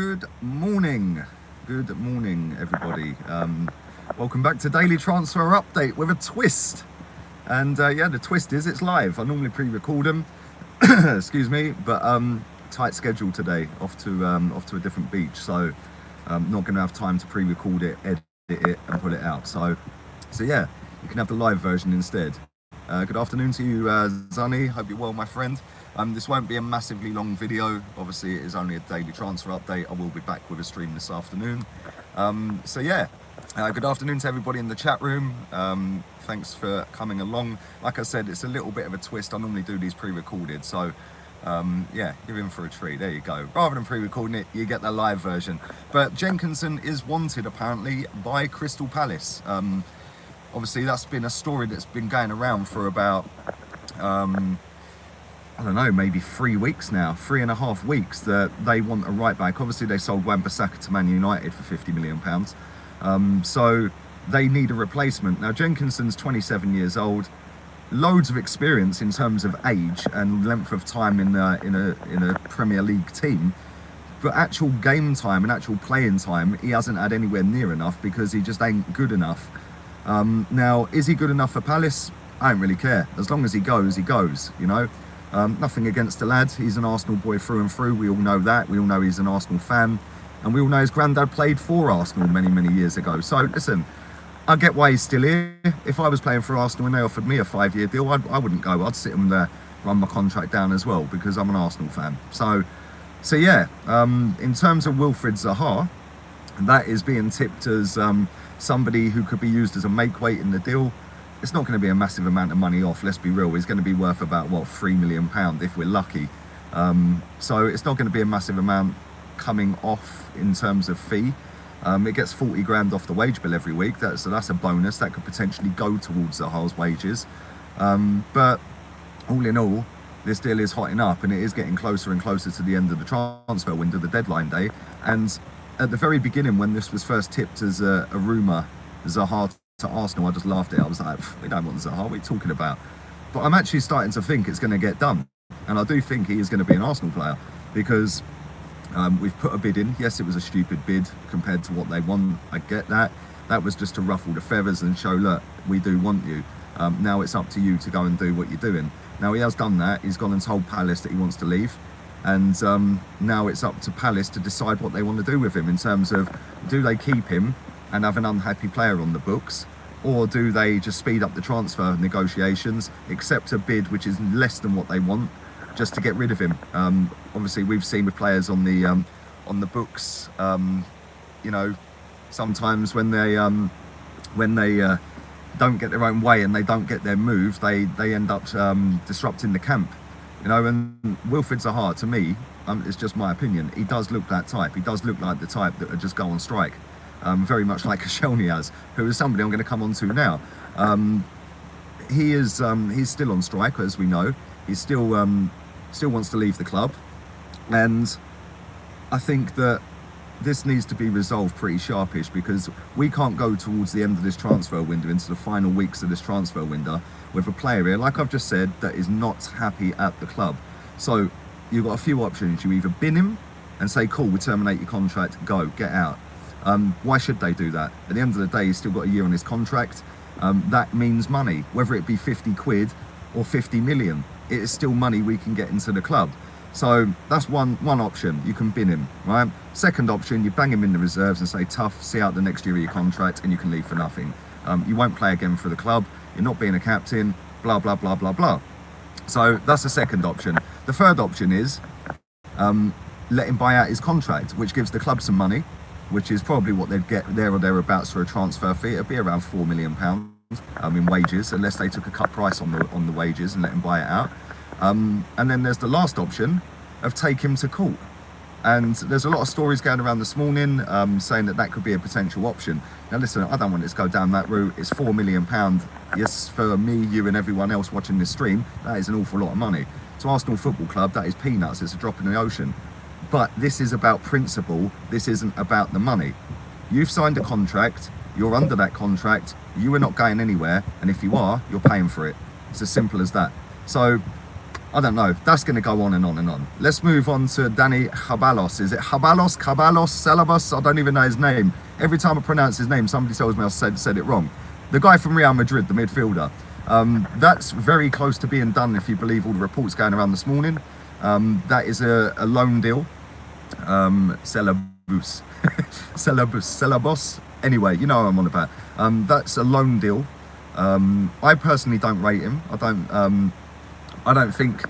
Good morning, everybody. Welcome back to Daily Transfer Update with a twist. And yeah, the twist is it's live. I normally pre-record them, excuse me, but tight schedule today. Off to a different beach, so not going to have time to pre-record it, edit it, and put it out. So yeah, you can have the live version instead. Good afternoon to you, Zani. Hope you're well, my friend. This won't be a massively long video. Obviously, it is only a daily transfer update. I will be back with a stream this afternoon. So yeah, good afternoon to everybody in the chat room. Thanks for coming along. Like I said, it's a little bit of a twist. I normally do these pre-recorded, so yeah, you're in for a treat. There you go. Rather than pre-recording it, you get the live version. But Jenkinson is wanted apparently by Crystal Palace. Obviously, that's been a story that's been going around for about, I don't know, maybe 3 weeks now, 3.5 weeks, that they want a right back. Obviously, they sold Wan-Bissaka to Man United for £50 million. So they need a replacement. Now, Jenkinson's 27 years old, loads of experience in terms of age and length of time in a Premier League team. But actual game time and actual playing time, he hasn't had anywhere near enough because he just ain't good enough. Now, is he good enough for Palace? I don't really care. As long as he goes, you know. Nothing against the lad. He's an Arsenal boy through and through. We all know that. We all know he's an Arsenal fan. And we all know his granddad played for Arsenal many, many years ago. So, listen, I get why he's still here. If I was playing for Arsenal and they offered me a 5-year deal, I wouldn't go. I'd sit him there, run my contract down as well, because I'm an Arsenal fan. So yeah, in terms of Wilfried Zaha, that is being tipped as somebody who could be used as a make-weight in the deal. It's not going to be a massive amount of money off, let's be real. He's going to be worth about, what, £3 million if we're lucky. So it's not going to be a massive amount coming off in terms of fee. It gets 40 grand off the wage bill every week, so that's a bonus. That could potentially go towards Zaha's wages. But all in all, this deal is hotting up and it is getting closer and closer to the end of the transfer window, the deadline day. And at the very beginning, when this was first tipped as a rumour, Zaha to Arsenal, I just laughed at it. I was like, we don't want Zaha, what are you talking about? But I'm actually starting to think it's going to get done. And I do think he is going to be an Arsenal player because we've put a bid in. Yes, it was a stupid bid compared to what they want. I get that. That was just to ruffle the feathers and show, look, we do want you. Now it's up to you to go and do what you're doing. Now he has done that. He's gone and told Palace that he wants to leave. And now it's up to Palace to decide what they want to do with him in terms of, do they keep him and have an unhappy player on the books, or do they just speed up the transfer negotiations, accept a bid which is less than what they want, just to get rid of him? Obviously, we've seen with players on the books, you know, sometimes when they don't get their own way and they don't get their move, they end up disrupting the camp. You know, and Wilfried Zaha, to me, it's just my opinion, he does look that type. He does look like the type that would just go on strike. Very much like Koscielny has, who is somebody I'm going to come on to now. He's still on strike, as we know. He still wants to leave the club. And I think that this needs to be resolved pretty sharpish, because we can't go towards the end of this transfer window, into the final weeks of this transfer window, with a player here, like I've just said, that is not happy at the club. So you've got a few options. You either bin him and say, cool, we terminate your contract, go, get out. Why should they do that? At the end of the day, he's still got a year on his contract. That means money, whether it be 50 quid or 50 million. It is still money we can get into the club. So that's one option. You can bin him, right? Second option, you bang him in the reserves and say, tough, see out the next year of your contract, and you can leave for nothing. You won't play again for the club. You're not being a captain, blah, blah, blah, blah, blah. So that's the second option. The third option is let him buy out his contract, which gives the club some money, which is probably what they'd get there or thereabouts for a transfer fee. It'd be around £4 million in wages, unless they took a cut price on the wages and let him buy it out. And then there's the last option of take him to court. And there's a lot of stories going around this morning saying that could be a potential option. Now listen, I don't want it to go down that route. It's £4 million. Yes, for me, you and everyone else watching this stream, that is an awful lot of money. To Arsenal Football Club, that is peanuts. It's a drop in the ocean. But this is about principle. This isn't about the money. You've signed a contract. You're under that contract. You are not going anywhere. And if you are, you're paying for it. It's as simple as that. So I don't know. That's going to go on and on and on. Let's move on to Danny Chabalos. Is it Chabalos, Celebos? I don't even know his name. Every time I pronounce his name, somebody tells me I said it wrong. The guy from Real Madrid, the midfielder. That's very close to being done if you believe all the reports going around this morning. That is a loan deal. Celebos. Anyway, you know what I'm on about. That's a loan deal. I personally don't rate him. I don't think.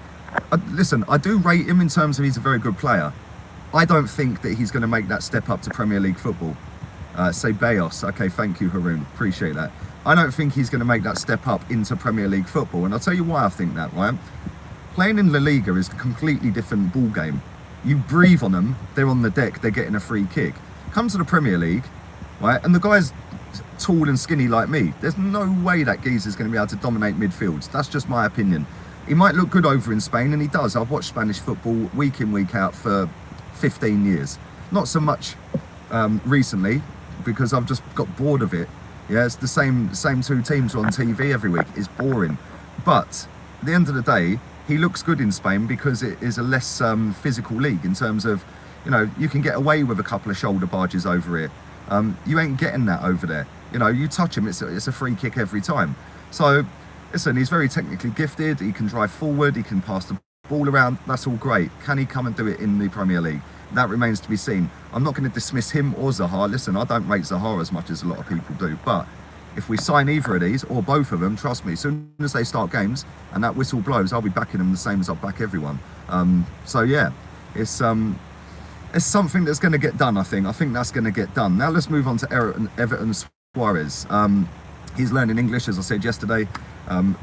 Listen, I do rate him in terms of he's a very good player. I don't think that he's going to make that step up to Premier League football. Say Bayos. Okay, thank you, Haroon. Appreciate that. I don't think he's going to make that step up into Premier League football, and I'll tell you why I think that. Right, playing in La Liga is a completely different ball game. You breathe on them, they're on the deck, they're getting a free kick. Come to the Premier League, right, and the guy's tall and skinny like me. There's no way that geezer's going to be able to dominate midfields. That's just my opinion. He might look good over in Spain, and he does. I've watched Spanish football week in, week out for 15 years. Not so much recently, because I've just got bored of it. Yeah, it's the same two teams on TV every week. It's boring. But at the end of the day, he looks good in Spain because it is a less physical league in terms of, you know, you can get away with a couple of shoulder barges over here. You ain't getting that over there. You know, you touch him, it's a free kick every time. So, listen, he's very technically gifted. He can drive forward. He can pass the ball around. That's all great. Can he come and do it in the Premier League? That remains to be seen. I'm not going to dismiss him or Zaha. Listen, I don't rate Zaha as much as a lot of people do, but if we sign either of these or both of them, trust me, as soon as they start games and that whistle blows, I'll be backing them the same as I back everyone. So yeah, it's something that's going to get done. I think that's going to get done. Now let's move on to Everton Suarez. He's learning English, as I said yesterday.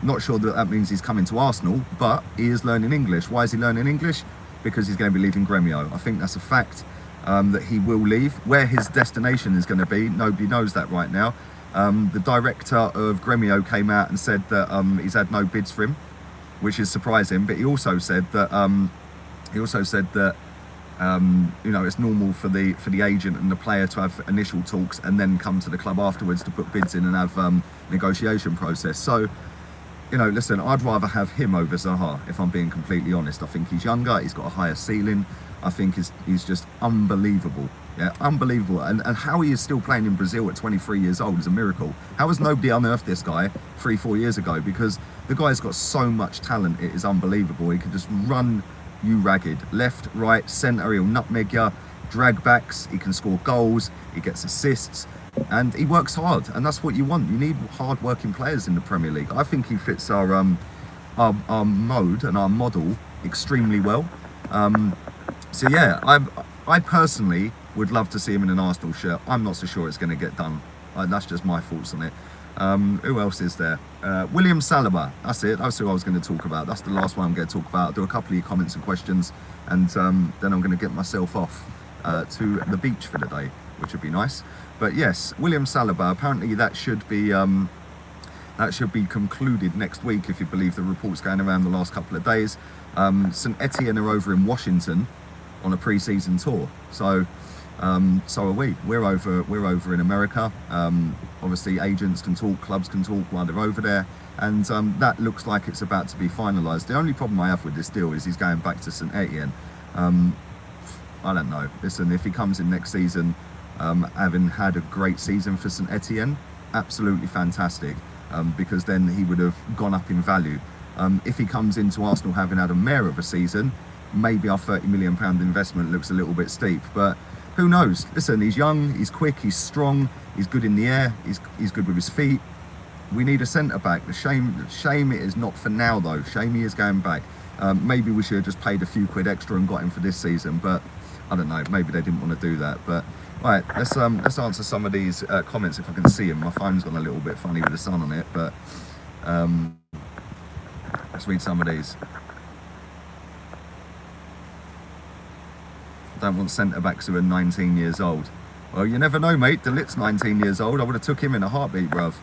Not sure that means he's coming to Arsenal, but he is learning English. Why is he learning English? Because he's going to be leaving Gremio. I think that's a fact, that he will leave. Where his destination is going to be, nobody knows that right now. The director of Gremio came out and said that he's had no bids for him, which is surprising. But he also said that you know, it's normal for the agent and the player to have initial talks and then come to the club afterwards to put bids in and have negotiation process. So, you know, listen, I'd rather have him over Zaha, if I'm being completely honest. I think he's younger, he's got a higher ceiling. I think he's just unbelievable. Yeah, unbelievable. And how he is still playing in Brazil at 23 years old is a miracle. How has nobody unearthed this guy 3-4 years ago? Because the guy's got so much talent, it is unbelievable. He can just run you ragged. Left, right, centre, he'll nutmeg you, drag backs, he can score goals, he gets assists, and he works hard, and that's what you want. You need hard-working players in the Premier League. I think he fits our mode and our model extremely well. So yeah, I personally would love to see him in an Arsenal shirt. I'm not so sure it's going to get done. That's just my thoughts on it. Who else is there? William Saliba. That's it. That's who I was going to talk about. That's the last one I'm going to talk about. I'll do a couple of your comments and questions, and then I'm going to get myself off to the beach for the day, which would be nice. But yes, William Saliba. Apparently that should be concluded next week, if you believe the reports going around the last couple of days. St. Etienne are over in Washington on a pre-season tour, so are we. We're over in America. Obviously, agents can talk, clubs can talk while they're over there, and that looks like it's about to be finalised. The only problem I have with this deal is he's going back to St. Etienne. I don't know. Listen, if he comes in next season, having had a great season for St. Etienne, absolutely fantastic, because then he would have gone up in value. If he comes into Arsenal having had a mare of a season, maybe our £30 million investment looks a little bit steep, but who knows? Listen, he's young, he's quick, he's strong, he's good in the air, he's good with his feet. We need a centre-back. The shame it is not for now, though. Shame he is going back. Maybe we should have just paid a few quid extra and got him for this season, but I don't know. Maybe they didn't want to do that. But right, let's answer some of these comments if I can see them. My phone's gone a little bit funny with the sun on it, but let's read some of these. Don't want centre-backs who are 19 years old. Well, you never know, mate. De Ligt's 19 years old. I would have took him in a heartbeat, bruv.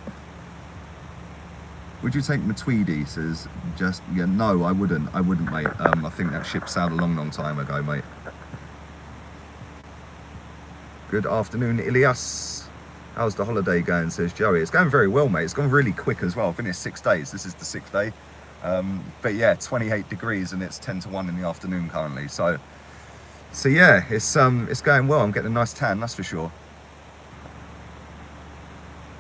Would you take Matuidi? Says just, yeah, no, I wouldn't, mate. I think that ship sailed a long time ago, mate. Good afternoon, Ilias. How's the holiday going? Says Joey. It's going very well, mate. It's gone really quick as well. I've been here 6 days. This is the 6th day. But yeah, 28 degrees and it's 10 to 1 in the afternoon currently. So yeah, it's going well. I'm getting a nice tan, that's for sure.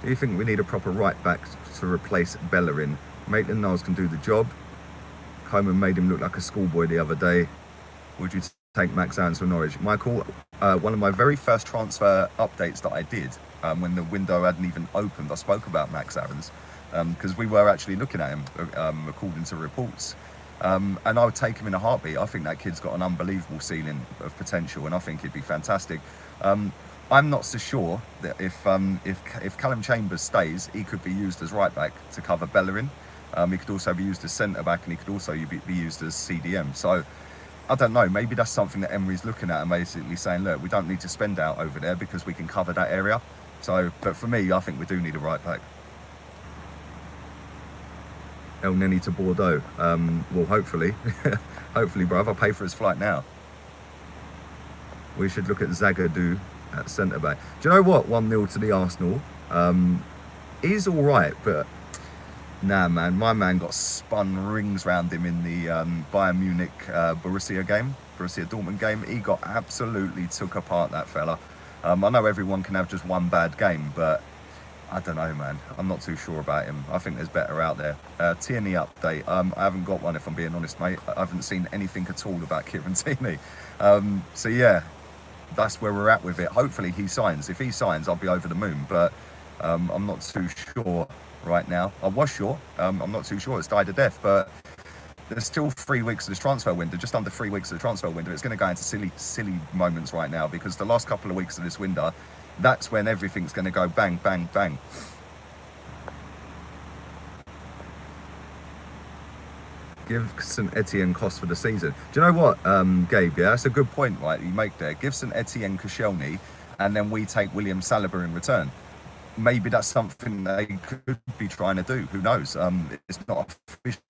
Do you think we need a proper right back to replace Bellerin? Maitland-Niles can do the job. Coleman made him look like a schoolboy the other day. Would you take Max Aarons from Norwich? Michael, one of my very first transfer updates that I did when the window hadn't even opened, I spoke about Max Aarons because we were actually looking at him according to reports. And I would take him in a heartbeat. I think that kid's got an unbelievable ceiling of potential and I think he'd be fantastic. I'm not so sure that if Callum Chambers stays, he could be used as right back to cover Bellerin. He could also be used as centre back and he could also be used as CDM. So I don't know, maybe that's something that Emery's looking at and basically saying, look, we don't need to spend out over there because we can cover that area. So, but for me, I think we do need a right back. El Neni to Bordeaux. Well, hopefully, hopefully, bruv, I'll pay for his flight now. We should look at Zagadou at centre back. Do you know what? 1-0 to the Arsenal. He's all right, but nah, man, my man got spun rings round him in the Bayern Munich Borussia Dortmund game. He got absolutely took apart, that fella. I know everyone can have just one bad game, but I don't know, man. I'm not too sure about him. I think there's better out there. Tierney update. I haven't got one, if I'm being honest, mate. I haven't seen anything at all about Kieran Tierney. So yeah, that's where we're at with it. Hopefully he signs. If he signs, I'll be over the moon, but I'm not too sure right now. I was sure. I'm not too sure. It's died a death, but there's still 3 weeks of this transfer window, just under 3 weeks of the transfer window. It's going to go into silly moments right now because the last couple of weeks of this window, that's when everything's going to go bang, bang, bang. Give St Etienne cost for the season. Do you know what, Gabe? Yeah, that's a good point, right? You make there. Give St Etienne Koscielny, and then we take William Saliba in return. Maybe that's something they could be trying to do. Who knows? It's not official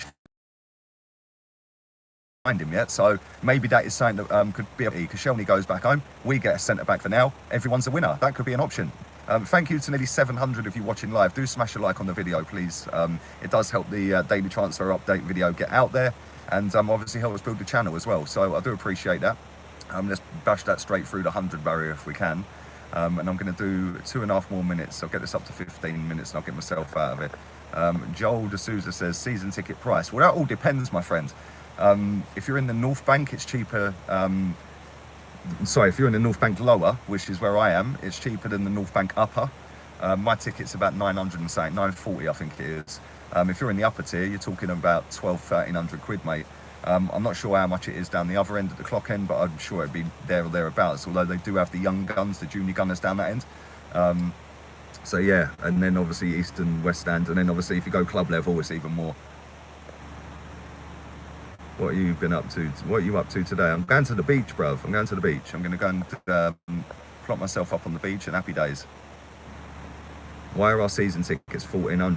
behind him yet, so maybe that is something that could be. Koscielny goes back home. We get a centre back for now. Everyone's a winner. That could be an option. Thank you to nearly 700 of you watching live. Do smash a like on the video, please. It does help the daily transfer update video get out there, and obviously help us build the channel as well. So I do appreciate that. Let's bash that straight through the 100 barrier if we can. And I'm going to do 2.5 more minutes. I'll get this up to 15 minutes and I'll get myself out of it. Joel D'Souza says season ticket price. Well, that all depends, my friend. If you're in the North Bank, it's cheaper. Sorry, if you're in the North Bank lower, which is where I am, it's cheaper than the North Bank upper. My ticket's about 900 and something, 940 I think it is. If you're in the upper tier, you're talking about 1,200-1,300 quid, mate. I'm not sure how much it is down the other end at the clock end, but I'm sure it'd be there or thereabouts, although they do have the young guns, the junior gunners down that end. So yeah, and then obviously East and West End, and then obviously if you go club level, it's even more. What have you been up to? What are you up to today? I'm going to the beach, bruv. I'm going to the beach. I'm going to go and plot myself up on the beach and happy days. Why are our season tickets 1,400?